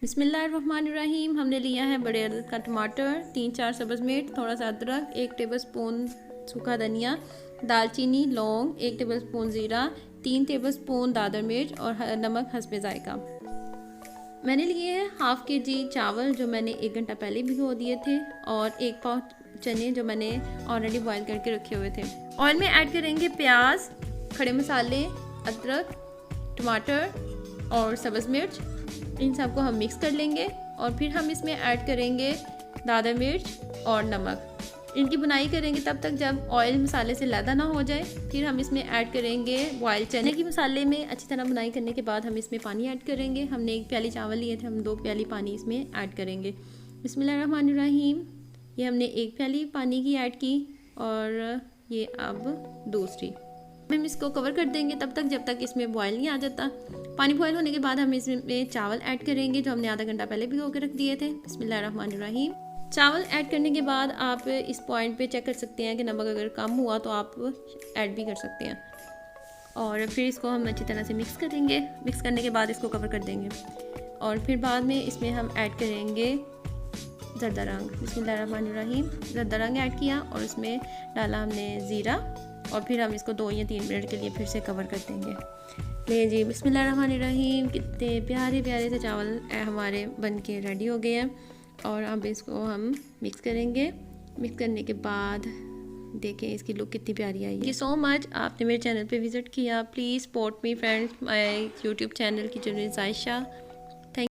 बिस्मिल्लाहिर्रहमानिर्रहीम। हमने लिया है बड़े अदद का टमाटर, 3-4 सब्ज़ मिर्च, थोड़ा सा अदरक, 1 टेबलस्पून सूखा धनिया, दालचीनी, लौंग, 1 टेबलस्पून ज़ीरा, 3 टेबलस्पून दादर मिर्च और नमक हस्बे ज़ायका। मैंने लिए हैं हाफ़ केजी चावल जो मैंने 1 घंटा पहले भिगो दिए थे और 1 पाव चने जो मैंने ऑलरेडी बॉईल करके रखे हुए थे। ऑयल में ऐड करेंगे प्याज, खड़े मसाले, अदरक, टमाटर और सब्ज़ मिर्च। इन सबको हम मिक्स कर लेंगे और फिर हम इसमें ऐड करेंगे दादर मिर्च और नमक। इनकी बुनाई करेंगे तब तक जब ऑयल मसाले से लैदा ना हो जाए। फिर हम इसमें ऐड करेंगे बॉयल चने की मसाले में अच्छी तरह बुनाई करने के बाद हम इसमें पानी ऐड करेंगे। हमने 1 प्याली चावल लिए थे, हम 2 प्याली पानी इसमें ऐड करेंगे। बिस्मिल्लाहिर्रहमानिर्रहीम। ये हमने 1 प्याली पानी की ऐड की और ये अब दूसरी। हम इसको कवर कर देंगे तब तक जब तक इसमें बॉयल नहीं आ जाता। पानी बॉयल होने के बाद हम इसमें चावल ऐड करेंगे जो हमने आधा घंटा पहले भिगो के रख दिए थे। बिस्मिल्लाहिर्रहमानिर्रहीम। चावल ऐड करने के बाद आप इस पॉइंट पे चेक कर सकते हैं कि नमक अगर कम हुआ तो आप ऐड भी कर सकते हैं। और फिर इसको हम अच्छी तरह से मिक्स करेंगे। मिक्स करने के बाद इसको कवर कर देंगे और फिर बाद में इसमें हम ऐड करेंगे ज़रदा रंग। बिस्मिल्लाहिर्रहमानिर्रहीम। ज़रदा रंग ऐड किया और इसमें डाला हमने ज़ीरा और फिर हम इसको 2 या 3 मिनट के लिए फिर से कवर कर देंगे। ले जी, बिस्मिल्लाहिर्रहमानिर्रहीम। कितने प्यारे प्यारे से चावल हमारे बन के रेडी हो गए हैं और अब इसको हम मिक्स करेंगे। मिक्स करने के बाद देखें इसकी लुक कितनी प्यारी आई है। थैंक यू सो मच, आपने मेरे चैनल पे विज़िट किया। Please support me friends, my YouTube channel की जर्नी आयशा।